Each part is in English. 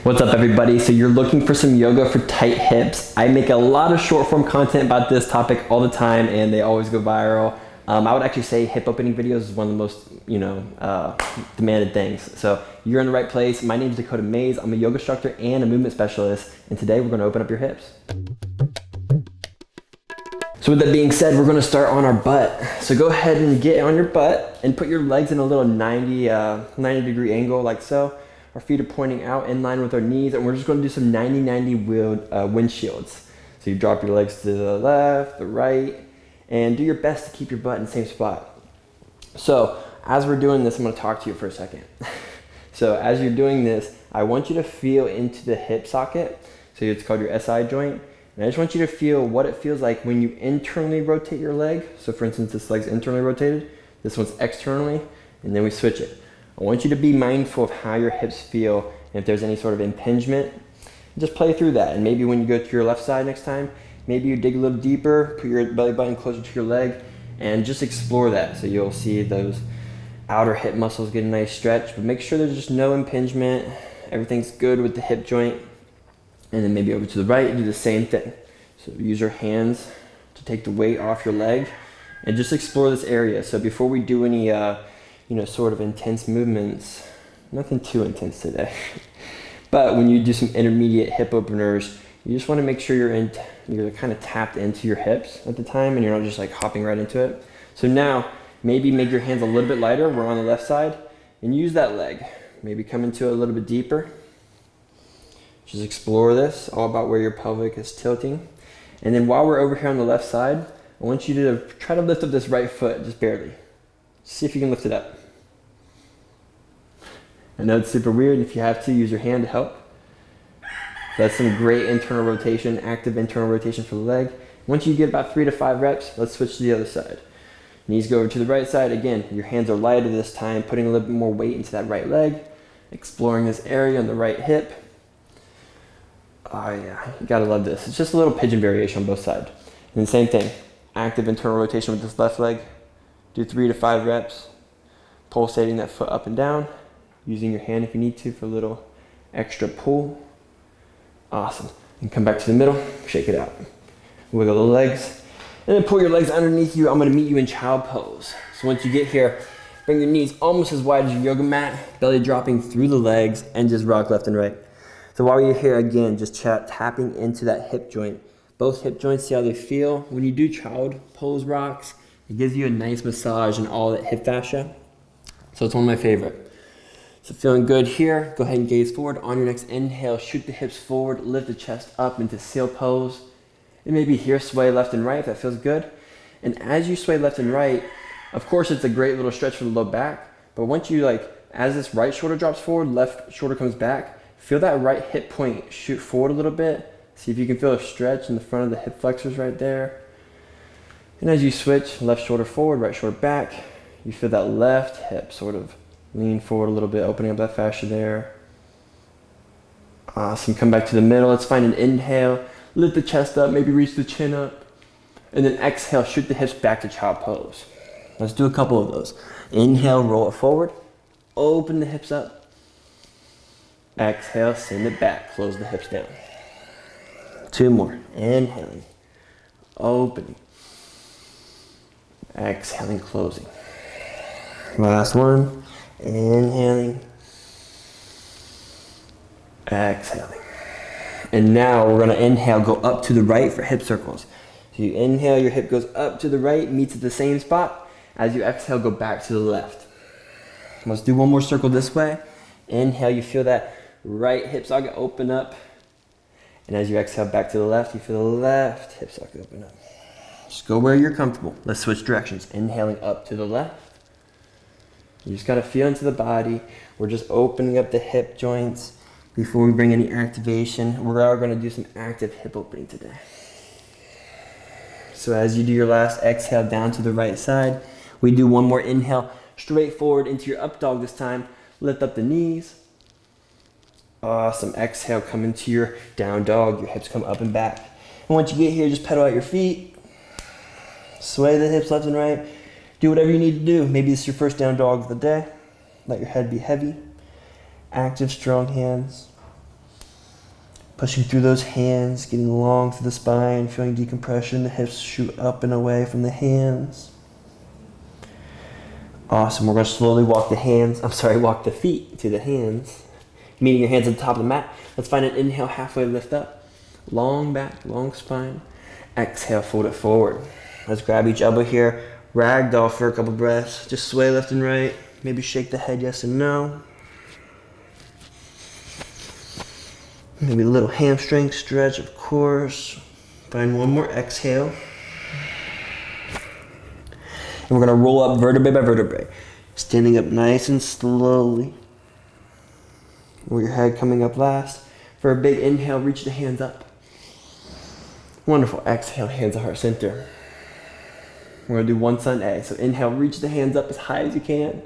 What's up, everybody? So you're looking for some yoga for tight hips. I make a lot of short form content about this topic all the time and they always go viral. I would actually say hip opening videos is one of the most, demanded things. So you're in the right place. My name is Dakota Mays. I'm a yoga instructor and a movement specialist. And today we're gonna open up your hips. So with that being said, we're gonna start on our butt. So go ahead and get on your butt and put your legs in a little 90 degree angle like so. Our feet are pointing out in line with our knees, and we're just gonna do some 90-90 windshields. So you drop your legs to the left, the right, and do your best to keep your butt in the same spot. So as we're doing this, I'm gonna talk to you for a second. So as you're doing this, I want you to feel into the hip socket. So it's called your SI joint. And I just want you to feel what it feels like when you internally rotate your leg. So for instance, this leg's internally rotated, this one's externally, and then we switch it. I want you to be mindful of how your hips feel, and if there's any sort of impingement, just play through that. And maybe when you go to your left side next time, maybe you dig a little deeper, put your belly button closer to your leg, and just explore that. So you'll see those outer hip muscles get a nice stretch, but make sure there's just no impingement, everything's good with the hip joint. And then maybe over to the right, do the same thing. So use your hands to take the weight off your leg, and just explore this area. So before we do any sort of intense movements, nothing too intense today. But when you do some intermediate hip openers, you just want to make sure you're kind of tapped into your hips at the time, and you're not just like hopping right into it. So now, maybe make your hands a little bit lighter. We're on the left side, and use that leg. Maybe come into it a little bit deeper. Just explore this, all about where your pelvic is tilting. And then while we're over here on the left side, I want you to try to lift up this right foot, just barely. See if you can lift it up. I know it's super weird, and if you have to, use your hand to help. That's some great internal rotation, active internal rotation for the leg. Once you get about 3 to 5 reps, let's switch to the other side. Knees go over to the right side. Again, your hands are lighter this time, putting a little bit more weight into that right leg, exploring this area on the right hip. Oh yeah, you gotta love this. It's just a little pigeon variation on both sides. And the same thing, active internal rotation with this left leg. Do 3 to 5 reps, pulsating that foot up and down, using your hand if you need to for a little extra pull. Awesome. And come back to the middle, shake it out. Wiggle the legs, and then pull your legs underneath you. I'm gonna meet you in child pose. So once you get here, bring your knees almost as wide as your yoga mat, belly dropping through the legs, and just rock left and right. So while you're here, again, just tapping into that hip joint. Both hip joints, see how they feel. When you do child pose rocks, it gives you a nice massage in all that hip fascia. So it's one of my favorite. So feeling good here, go ahead and gaze forward. On your next inhale, shoot the hips forward, lift the chest up into seal pose. And maybe here, sway left and right if that feels good. And as you sway left and right, of course it's a great little stretch for the low back, but once you as this right shoulder drops forward, left shoulder comes back, feel that right hip point shoot forward a little bit. See if you can feel a stretch in the front of the hip flexors right there. And as you switch, left shoulder forward, right shoulder back, you feel that left hip sort of lean forward a little bit, opening up that fascia there. Awesome, come back to the middle. Let's find an inhale, lift the chest up, maybe reach the chin up. And then exhale, shoot the hips back to child pose. Let's do a couple of those. Inhale, roll it forward, open the hips up. Exhale, send it back, close the hips down. 2 more, inhaling, opening. Exhaling, closing. Last one, inhaling, exhaling. And now we're gonna inhale, go up to the right for hip circles. So you inhale, your hip goes up to the right, meets at the same spot. As you exhale, go back to the left. Let's do one more circle this way. Inhale, you feel that right hip socket open up. And as you exhale back to the left, you feel the left hip socket open up. Just go where you're comfortable. Let's switch directions. Inhaling up to the left. You just gotta feel into the body. We're just opening up the hip joints before we bring any activation. We are gonna do some active hip opening today. So as you do your last exhale down to the right side, we do one more inhale, straight forward into your up dog this time. Lift up the knees. Awesome, exhale, come into your down dog. Your hips come up and back. And once you get here, just pedal out your feet. Sway the hips left and right. Do whatever you need to do. Maybe this is your first down dog of the day. Let your head be heavy. Active, strong hands. Pushing through those hands, getting long through the spine, feeling decompression. The hips shoot up and away from the hands. Awesome. We're going to slowly walk the feet to the hands. Meeting your hands at the top of the mat. Let's find an inhale, halfway lift up. Long back, long spine. Exhale, fold it forward. Let's grab each elbow here. Ragdoll for a couple breaths. Just sway left and right. Maybe shake the head yes and no. Maybe a little hamstring stretch, of course. Find one more exhale. And we're gonna roll up vertebrae by vertebrae. Standing up nice and slowly. With your head coming up last. For a big inhale, reach the hands up. Wonderful. Exhale, hands at heart center. We're gonna do one sun A. So inhale, reach the hands up as high as you can.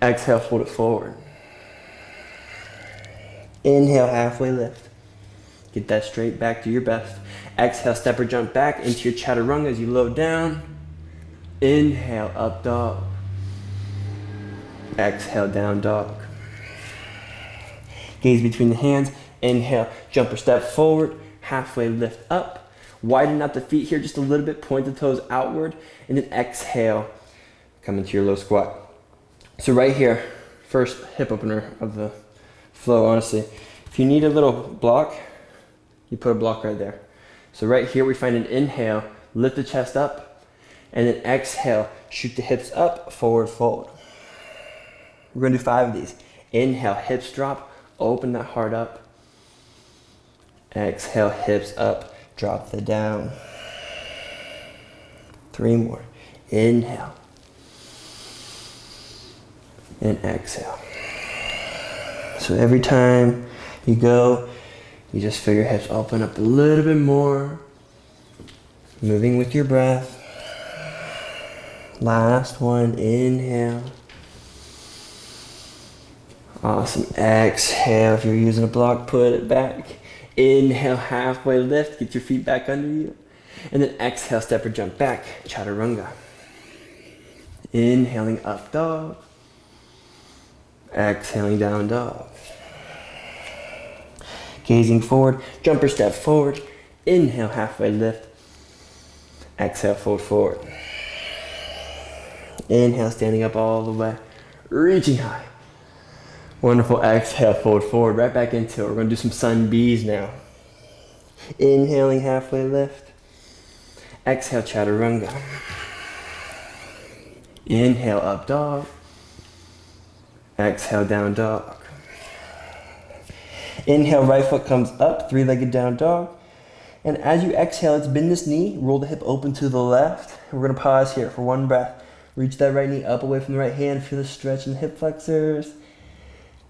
Exhale, fold it forward. Inhale, halfway lift. Get that straight back to your best. Exhale, step or jump back into your chaturanga as you load down. Inhale, up dog. Exhale, down dog. Gaze between the hands. Inhale, jump or step forward. Halfway lift up. Widen out the feet here just a little bit. Point the toes outward. And then exhale, come into your low squat. So right here, first hip opener of the flow, honestly. If you need a little block, you put a block right there. So right here we find an inhale, lift the chest up, and then exhale, shoot the hips up, forward fold. We're gonna do 5 of these. Inhale, hips drop, open that heart up. Exhale, hips up, drop the down. 3 more. Inhale. And exhale. So every time you go, you just feel your hips open up a little bit more. Moving with your breath. Last one, inhale. Awesome, exhale. If you're using a block, put it back. Inhale, halfway lift, get your feet back under you. And then exhale, step or jump back, chaturanga. Inhaling up dog. Exhaling down dog. Gazing forward, jump or step forward. Inhale, halfway lift. Exhale, fold forward. Inhale, standing up all the way. Reaching high. Wonderful, exhale, fold forward. Right back into it. We're gonna do some sun Bs now. Inhaling, halfway lift. Exhale, chaturanga. Inhale, up dog. Exhale, down dog. Inhale, right foot comes up, 3-legged down dog. And as you exhale, let's bend this knee, roll the hip open to the left. And we're gonna pause here for one breath. Reach that right knee up away from the right hand, feel the stretch in the hip flexors.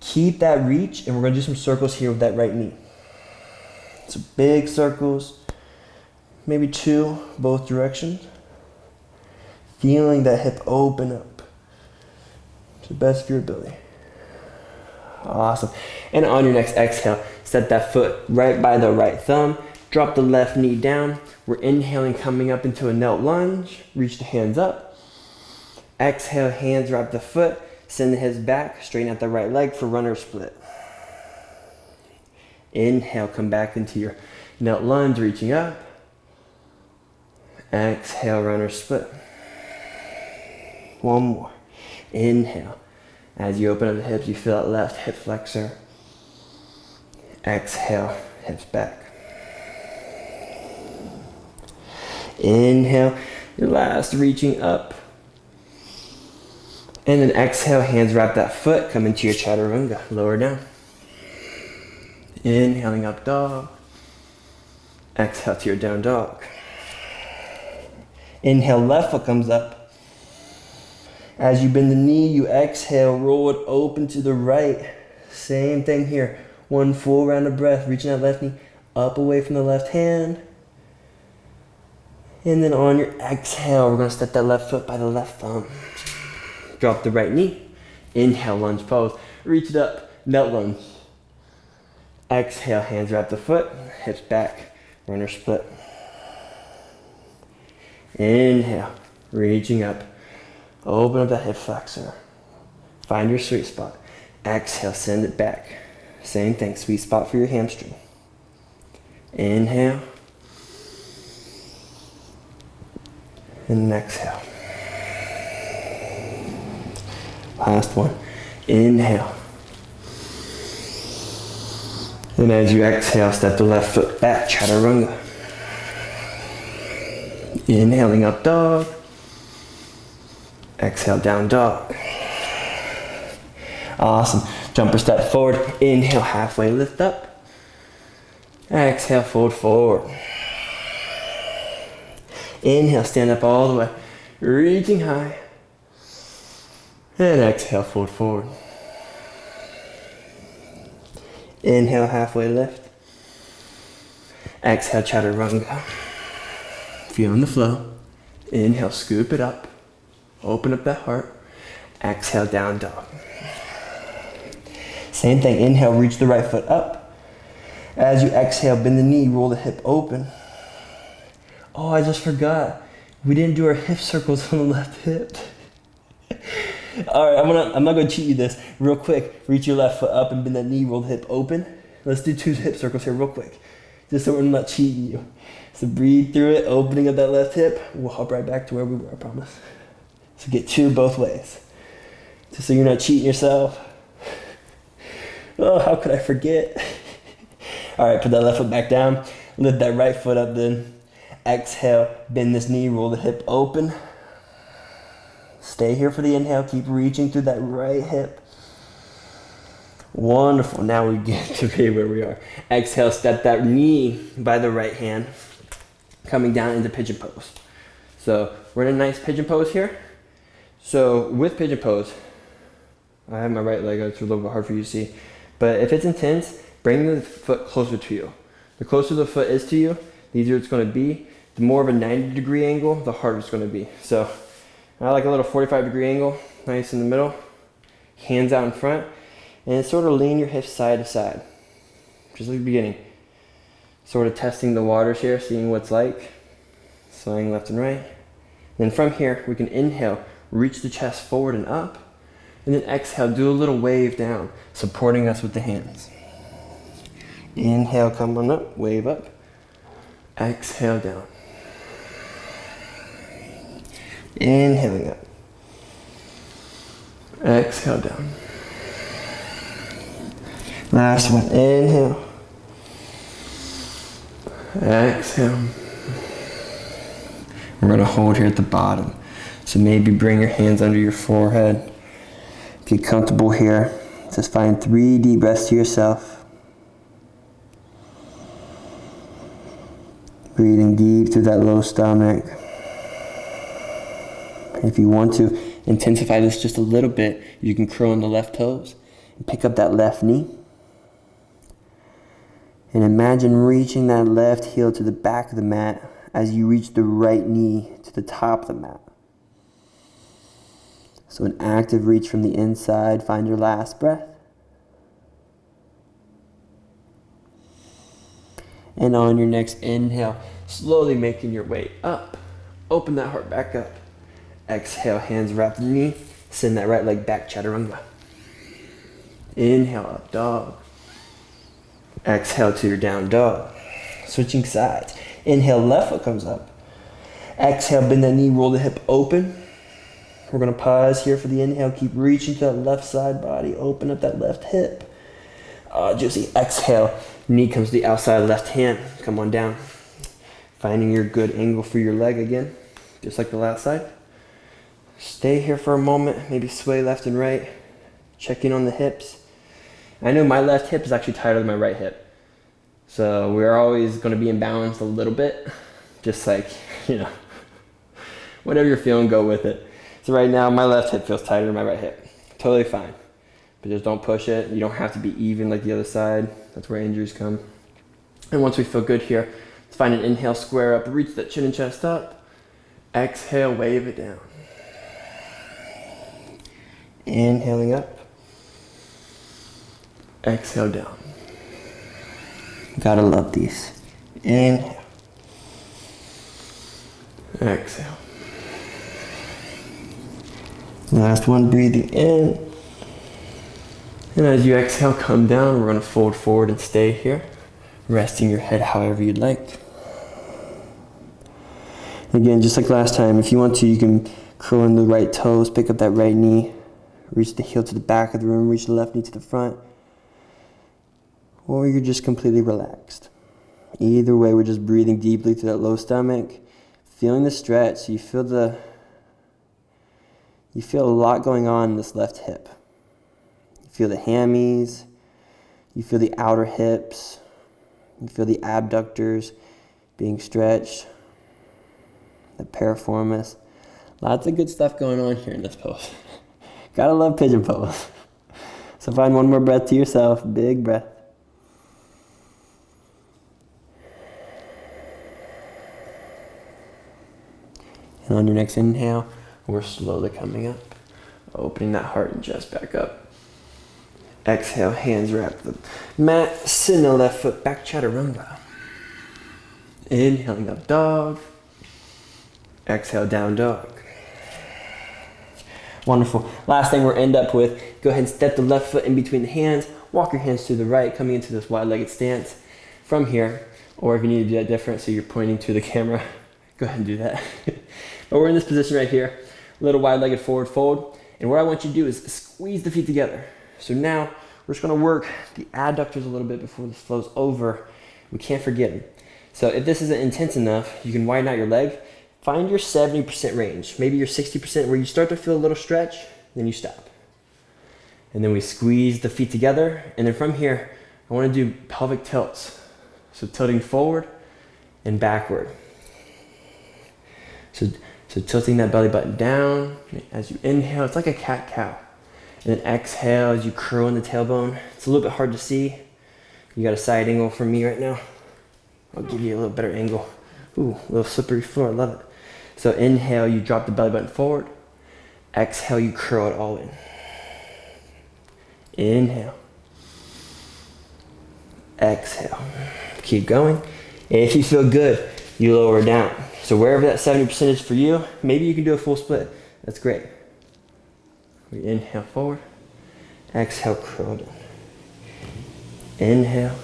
Keep that reach, and we're gonna do some circles here with that right knee. So big circles, maybe 2, both directions. Feeling that hip open up to the best of your ability. Awesome. And on your next exhale, set that foot right by the right thumb. Drop the left knee down. We're inhaling, coming up into a knelt lunge. Reach the hands up. Exhale, hands wrap the foot. Send the hips back. Straighten out the right leg for runner split. Inhale, come back into your knelt lunge, reaching up. Exhale, runner split. One more. Inhale. As you open up the hips, you feel that left hip flexor. Exhale, hips back. Inhale, your last, reaching up. And then exhale, hands wrap that foot, come into your chaturanga, lower down. Inhaling up dog. Exhale to your down dog. Inhale, left foot comes up. As you bend the knee, you exhale, roll it open to the right. Same thing here. One full round of breath, reaching that left knee up away from the left hand. And then on your exhale, we're gonna step that left foot by the left thumb. Drop the right knee. Inhale, lunge pose. Reach it up, knelt lunge. Exhale, hands wrap the foot, hips back, runner split. Inhale, reaching up. Open up that hip flexor. Find your sweet spot. Exhale, send it back. Same thing, sweet spot for your hamstring. Inhale. And exhale. Last one. Inhale. And as you exhale, step the left foot back, chaturanga. Inhaling up dog. Exhale, down dog. Awesome. Jumper step forward. Inhale, halfway lift up. Exhale, fold forward. Inhale, stand up all the way. Reaching high. And exhale, fold forward. Inhale, halfway lift. Exhale, chaturanga. Feeling the flow. Inhale, scoop it up. Open up that heart. Exhale, down dog. Same thing. Inhale, reach the right foot up. As you exhale, bend the knee, roll the hip open. Oh, I just forgot. We didn't do our hip circles on the left hip. All right, I'm not gonna cheat you this. Real quick, reach your left foot up and bend that knee, roll the hip open. Let's do 2 hip circles here real quick. Just so we're not cheating you. So breathe through it, opening up that left hip. We'll hop right back to where we were, I promise. So get 2 both ways. Just so you're not cheating yourself. Oh, how could I forget? All right, put that left foot back down. Lift that right foot up then. Exhale, bend this knee, roll the hip open. Stay here for the inhale. Keep reaching through that right hip. Wonderful. Now we get to be where we are. Exhale, step that knee by the right hand, coming down into pigeon pose. So we're in a nice pigeon pose here. So with pigeon pose, I have my right leg out. It's a little bit hard for you to see. But if it's intense, bring the foot closer to you. The closer the foot is to you, the easier it's going to be. The more of a 90-degree angle, the harder it's going to be. So I like a little 45-degree angle, nice in the middle. Hands out in front. And sort of lean your hips side to side. Just like the beginning. Sort of testing the waters here, seeing what's like. Swaying left and right. Then from here, we can inhale, reach the chest forward and up. And then exhale, do a little wave down, supporting us with the hands. Inhale, come on up, wave up. Exhale, down. Inhaling up. Exhale, down. Last one, inhale. Exhale. We're going to hold here at the bottom. So maybe bring your hands under your forehead. Get comfortable here. Just find 3 deep breaths to yourself. Breathing deep through that low stomach. If you want to intensify this just a little bit, you can curl on the left toes and pick up that left knee. And imagine reaching that left heel to the back of the mat as you reach the right knee to the top of the mat. So an active reach from the inside. Find your last breath. And on your next inhale, slowly making your way up. Open that heart back up. Exhale, hands wrap the knee. Send that right leg back, chaturanga. Inhale, up dog. Exhale to your down dog. Switching sides. Inhale, left foot comes up. Exhale, bend that knee, roll the hip open. We're going to pause here for the inhale. Keep reaching to that left side body. Open up that left hip. Juicy. Exhale. Knee comes to the outside left hand. Come on down. Finding your good angle for your leg again. Just like the last side. Stay here for a moment. Maybe sway left and right. Check in on the hips. I know my left hip is actually tighter than my right hip. So we're always going to be imbalanced a little bit. Just like, whatever you're feeling, go with it. So right now, my left hip feels tighter than my right hip. Totally fine. But just don't push it. You don't have to be even like the other side. That's where injuries come. And once we feel good here, let's find an inhale, square up, reach that chin and chest up. Exhale, wave it down. Inhaling up. Exhale, down. Gotta love these. Inhale. Exhale. Last one, breathing in. And as you exhale, come down. We're going to fold forward and stay here resting your head however you'd like. Again, just like last time, if you want to, you can curl in the right toes, pick up that right knee, reach the heel to the back of the room, reach the left knee to the front, or you're just completely relaxed. Either way, we're just breathing deeply through that low stomach, feeling the stretch. You feel a lot going on in this left hip. You feel the hammies, you feel the outer hips, you feel the abductors being stretched, the piriformis. Lots of good stuff going on here in this pose. Gotta love pigeon pose. So find one more breath to yourself, big breath. And on your next inhale, we're slowly coming up, opening that heart and chest back up. Exhale, hands wrap the mat, sit in the left foot, back chaturanga. Inhaling up dog. Exhale, down dog. Wonderful. Last thing we'll end up with, go ahead and step the left foot in between the hands, walk your hands to the right, coming into this wide-legged stance from here, or if you need to do that different so you're pointing to the camera, go ahead and do that. But we're in this position right here, a little wide-legged forward fold, and what I want you to do is squeeze the feet together. So now we're just gonna work the adductors a little bit before this flows over. We can't forget them. So if this isn't intense enough, you can widen out your leg. Find your 70% range, maybe your 60% where you start to feel a little stretch, then you stop. And then we squeeze the feet together, and then from here, I wanna do pelvic tilts. So tilting forward and backward. So tilting that belly button down as you inhale, it's like a cat-cow. And then exhale as you curl in the tailbone. It's a little bit hard to see. You got a side angle from me right now. I'll give you a little better angle. Ooh, a little slippery floor, I love it. So inhale, you drop the belly button forward. Exhale, you curl it all in. Inhale. Exhale. Keep going. And if you feel good, you lower down. So wherever that 70% is for you, maybe you can do a full split. That's great. We inhale forward. Exhale, curl down. Inhale.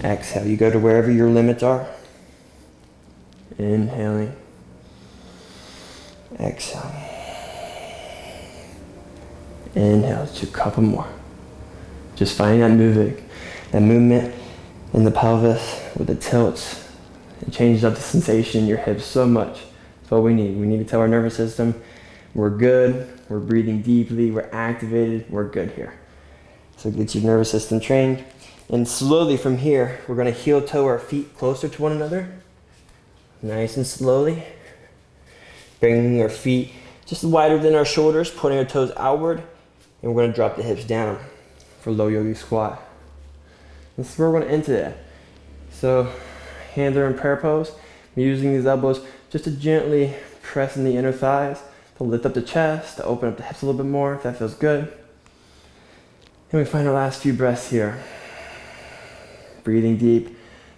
Exhale. You go to wherever your limits are. Inhaling. Exhaling. Inhale. Let's do a couple more. Just finding that movement in the pelvis with the tilts. It changes up the sensation in your hips so much. That's what we need. We need to tell our nervous system, we're good, we're breathing deeply, we're activated, we're good here. So get your nervous system trained. And slowly from here, we're gonna heel toe our feet closer to one another. Nice and slowly. Bringing our feet just wider than our shoulders, putting our toes outward, and we're gonna drop the hips down for low yogi squat. This is where we're gonna end today. So hands are in prayer pose. We're using these elbows just to gently press in the inner thighs, to lift up the chest, to open up the hips a little bit more if that feels good. And we find our last few breaths here. Breathing deep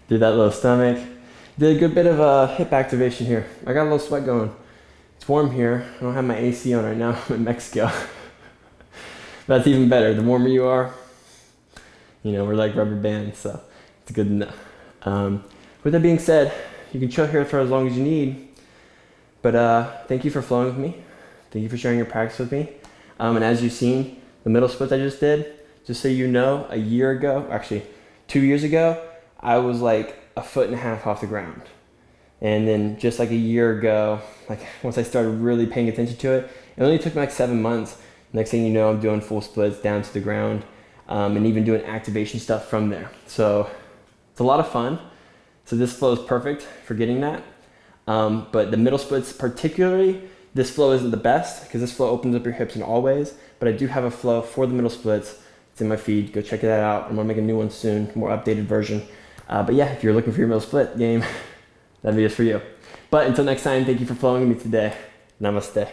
through that low stomach. Did a good bit of hip activation here. I got a little sweat going. It's warm here. I don't have my AC on right now. I'm in Mexico. That's even better. The warmer you are, we're like rubber bands, so it's good to know. With that being said, you can chill here for as long as you need, but thank you for flowing with me. Thank you for sharing your practice with me. And as you've seen, the middle splits I just did, just so you know, a year ago, actually 2 years ago, I was like 1.5 feet off the ground. And then just like a year ago, like once I started really paying attention to it, it only took me like 7 months. Next thing you know, I'm doing full splits down to the ground, and even doing activation stuff from there. So it's a lot of fun. So this flow is perfect for getting that. But the middle splits particularly, this flow isn't the best because this flow opens up your hips in all ways, but I do have a flow for the middle splits. It's in my feed, go check that out. I'm gonna make a new one soon, more updated version. But yeah, if you're looking for your middle split game, that video's for you. But until next time, thank you for flowing with me today. Namaste.